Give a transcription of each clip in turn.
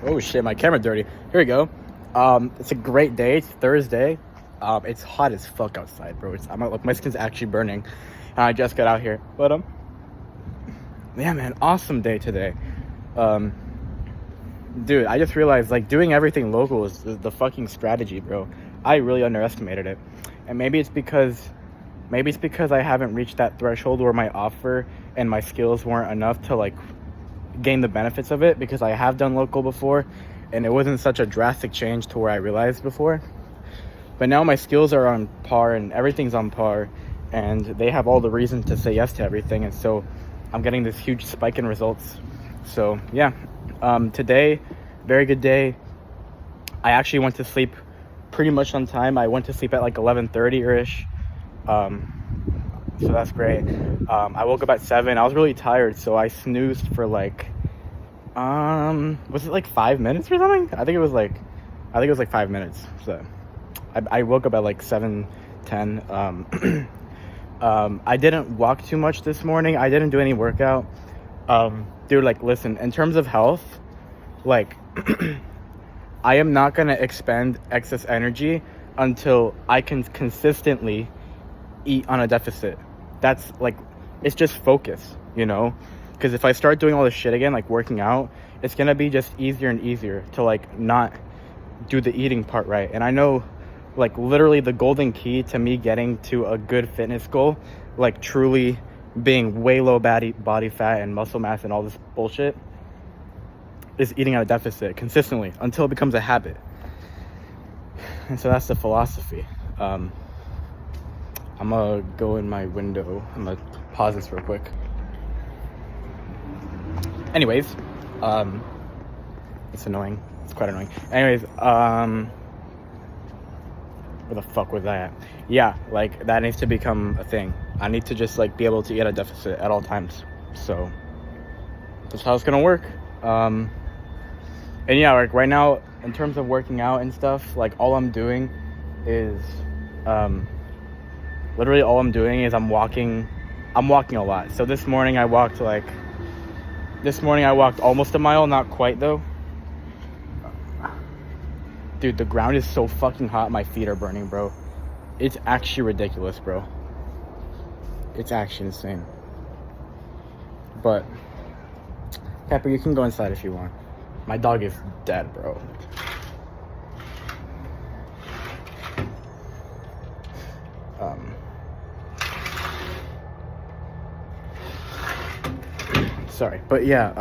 Oh shit, my camera dirty. Here we go. It's a great day. It's Thursday. It's hot as fuck outside, bro. Look, my skin's actually burning. And I just got out here. But yeah, man, awesome day today. Dude, I just realized like doing everything local is the fucking strategy, bro. I really underestimated it. And maybe it's because I haven't reached that threshold where my offer and my skills weren't enough to like gain the benefits of it, because I have done local before and it wasn't such a drastic change to where I realized before. But now my skills are on par and everything's on par, and they have all the reason to say yes to everything, and so I'm getting this huge spike in results. So yeah, today, very good day. I actually went to sleep pretty much on time. I went to sleep at like 11:30 or ish. So that's great. I woke up at 7. I was really tired, so I snoozed for like, was it like 5 minutes or something? I think it was like 5 minutes. So I woke up at like 7:10. I didn't walk too much this morning. I didn't do any workout. Dude, like, listen, in terms of health, like, I am not gonna expend excess energy until I can consistently eat on a deficit. That's like, it's just focus, you know, because if I start doing all this shit again, like working out, it's gonna be just easier and easier to like not do the eating part right. And I know, like, literally the golden key to me getting to a good fitness goal, like truly being way low body fat and muscle mass and all this bullshit, is eating at a deficit consistently until it becomes a habit. And so that's the philosophy. I'm gonna go in my window. I'm gonna pause this real quick. Anyways, it's annoying. It's quite annoying. Anyways, where the fuck was I at? Yeah, like, that needs to become a thing. I need to just like be able to eat at a deficit at all times. So that's how it's gonna work. And yeah, like right now, in terms of working out and stuff, like all I'm doing is literally all I'm doing is I'm walking a lot. So this morning I walked almost a mile, not quite though. Dude, the ground is so fucking hot, my feet are burning, bro. It's actually ridiculous, bro. It's actually insane. But Pepper, you can go inside if you want. My dog is dead, bro. Sorry, but yeah,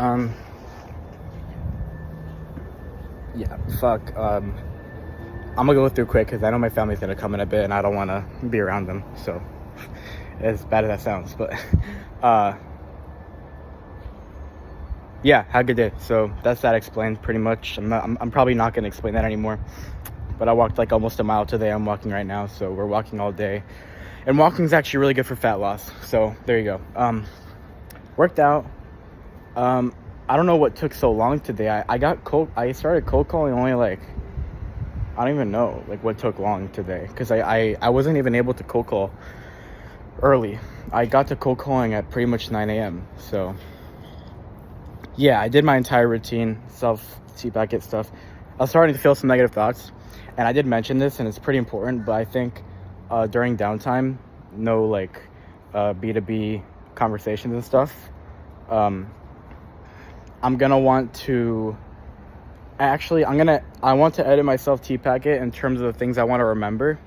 fuck, I'm gonna go through quick because I know my family's gonna come in a bit and I don't want to be around them, so as bad as that sounds, but yeah, had a good day. So that explains pretty much. I'm probably not gonna explain that anymore, but I walked like almost a mile today. I'm walking right now, so we're walking all day, and walking is actually really good for fat loss, so there you go. Worked out. I don't know what took so long today. I started cold calling only like, I don't even know like what took long today, because I wasn't even able to cold call early. I got to cold calling at pretty much 9 a.m. So yeah, I did my entire routine, self-CPAC stuff. I was starting to feel some negative thoughts, and I did mention this, and it's pretty important, but I think during downtime, no like B2B conversations and stuff, I'm gonna want to I want to edit my self-TPAC in terms of the things I want to remember.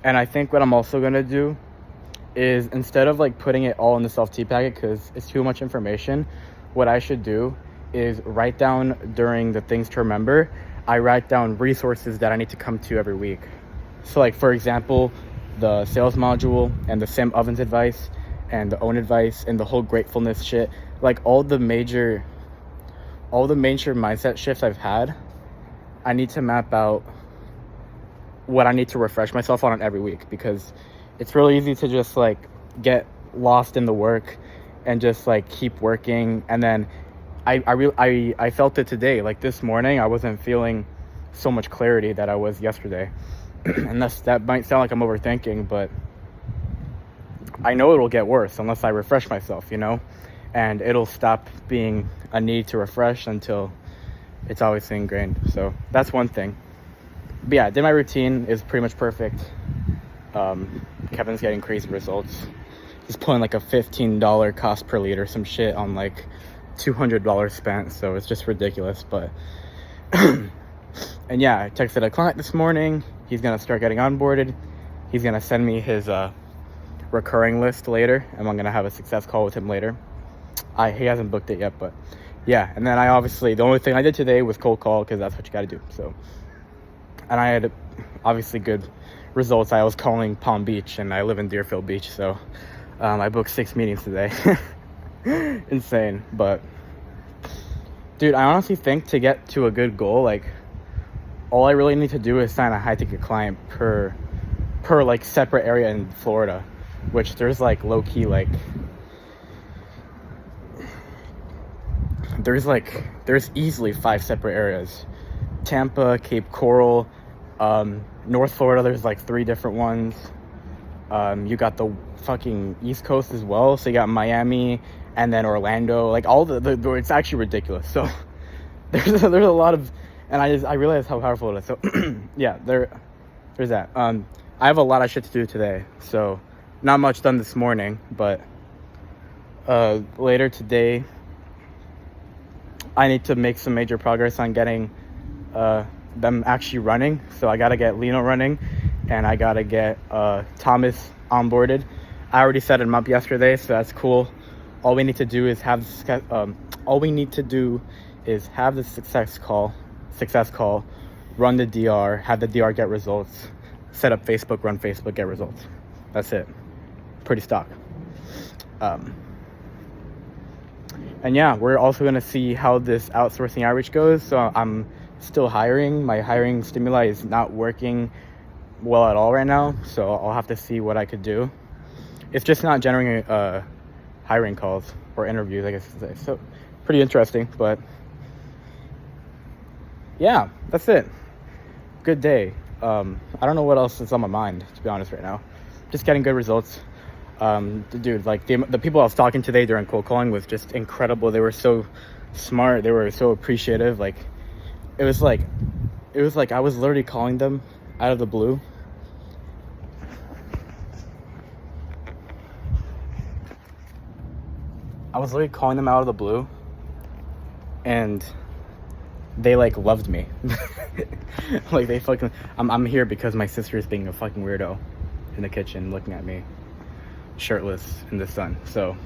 And I think what I'm also gonna do is, instead of like putting it all in the self-TPAC because it's too much information, what I should do is write down, during the things to remember, I write down resources that I need to come to every week. So like, for example, the sales module and the Sam Ovens advice and the own advice and the whole gratefulness shit, like all the major mindset shifts I've had, I need to map out what I need to refresh myself on every week, because it's really easy to just like get lost in the work and just like keep working. And then I felt it today. Like this morning, I wasn't feeling so much clarity that I was yesterday. And that might sound like I'm overthinking, but I know it'll get worse unless I refresh myself, you know? And it'll stop being a need to refresh until It's obviously ingrained. So that's one thing. But yeah, I did my routine. Is pretty much perfect. Kevin's getting crazy results. He's pulling like a $15 cost per lead or some shit on like $200 spent. So it's just ridiculous. But and yeah, I texted a client this morning. He's gonna start getting onboarded. He's gonna send me his recurring list later, and I'm gonna have a success call with him later. He hasn't booked it yet, but yeah. And then the only thing I did today was cold call, because that's what you got to do. So, and I had obviously good results. I was calling Palm Beach, and I live in Deerfield Beach, so I booked 6 meetings today. Insane. But dude, I honestly think to get to a good goal, like, all I really need to do is sign a high ticket client per like separate area in Florida, which there's like low-key like there's easily 5 separate areas. Tampa, Cape Coral, North Florida, there's like 3 different ones. You got the fucking East Coast as well, so you got Miami and then Orlando, like all the it's actually ridiculous. So there's a lot of, and I realize how powerful it is. So yeah, there's that. I have a lot of shit to do today, so not much done this morning, but later today I need to make some major progress on getting them actually running. So I gotta get Lino running, and I gotta get Thomas onboarded. I already set him up yesterday, so that's cool. All we need to do is have the success call, run the DR, have the DR get results, set up Facebook, run Facebook, get results. That's it. Pretty stock. And yeah, we're also going to see how this outsourcing outreach goes. So I'm still hiring. My hiring stimuli is not working well at all right now, so I'll have to see what I could do. It's just not generating hiring calls or interviews, I guess. So pretty interesting, but yeah, that's it. Good day. I don't know what else is on my mind, to be honest, right now. Just getting good results. Dude, like the people I was talking today during cold calling was just incredible. They were so smart. They were so appreciative. Like it was like I was literally calling them out of the blue. And they like loved me. Like they fucking, I'm here because my sister is being a fucking weirdo in the kitchen looking at me shirtless in the sun. So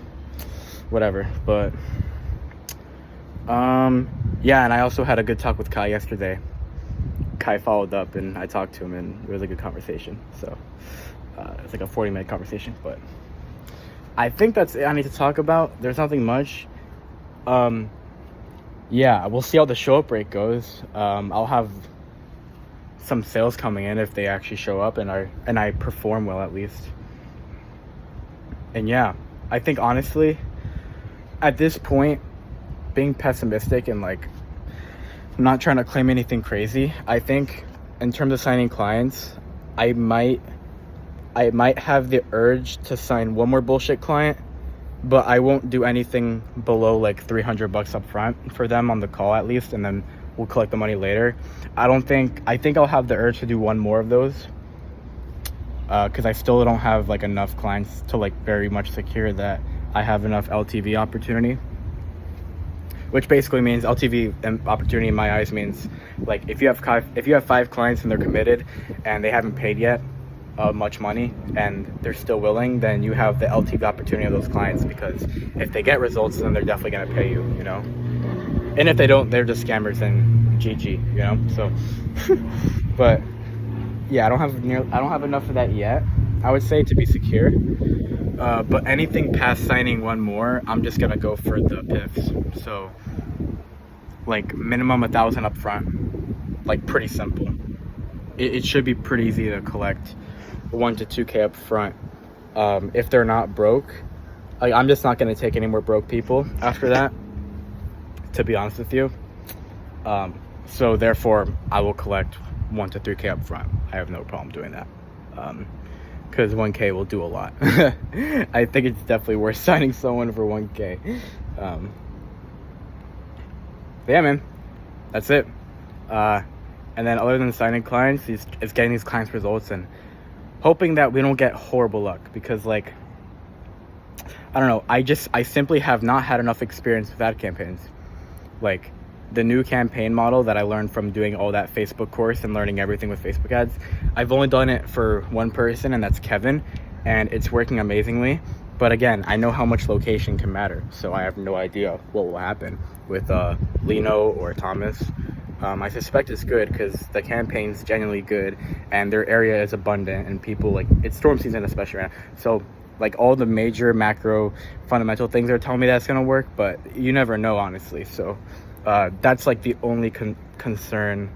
whatever. But yeah, and I also had a good talk with Kai yesterday. Kai followed up and I talked to him, and it was a good conversation. So it's like a 40-minute conversation, but I think that's it I need to talk about. There's nothing much. Yeah, we'll see how the show up rate goes. I'll have some sales coming in if they actually show up and I perform well, at least. And yeah, I think honestly, at this point, being pessimistic and like not trying to claim anything crazy, I think in terms of signing clients, I might have the urge to sign one more bullshit client, but I won't do anything below like $300 up front for them on the call at least, and then we'll collect the money later. I think I'll have the urge to do one more of those because I still don't have like enough clients to like very much secure that I have enough LTV opportunity, which basically means LTV opportunity in my eyes means like if you have 5 clients and they're committed and they haven't paid yet much money and they're still willing, then you have the LTV opportunity of those clients, because if they get results, then they're definitely going to pay you, you know. And if they don't, they're just scammers and GG, you know. So but yeah, I don't have enough of that yet, I would say, to be secure. But anything past signing one more, I'm just gonna go for the PIFs. So like minimum 1,000 up front, like pretty simple. It should be pretty easy to collect 1 to 2K up front. If they're not broke, like I'm just not gonna take any more broke people after that, to be honest with you. So therefore I will collect 1 to 3K up front. I have no problem doing that. Because 1K will do a lot. I think it's definitely worth signing someone for 1K. Yeah, man. that's it. And then other than signing clients, it's getting these clients results and hoping that we don't get horrible luck, because like, I don't know, I simply have not had enough experience with ad campaigns. Like the new campaign model that I learned from doing all that Facebook course and learning everything with Facebook ads, I've only done it for one person, and that's Kevin, and it's working amazingly. But again, I know how much location can matter, so I have no idea what will happen with Lino or Thomas. I suspect it's good because the campaign's genuinely good and their area is abundant, and people, like, it's storm season especially right now. So like all the major macro fundamental things are telling me that's gonna work, but you never know, honestly. So that's like the only concern.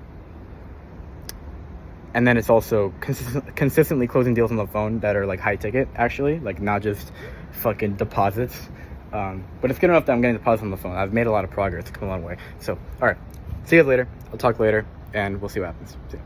And then it's also consistently closing deals on the phone that are like high ticket, actually, like not just fucking deposits. But it's good enough that I'm getting deposits on the phone. I've made a lot of progress, come a long way. So all right, see you guys later. I'll talk later, and we'll see what happens. See ya.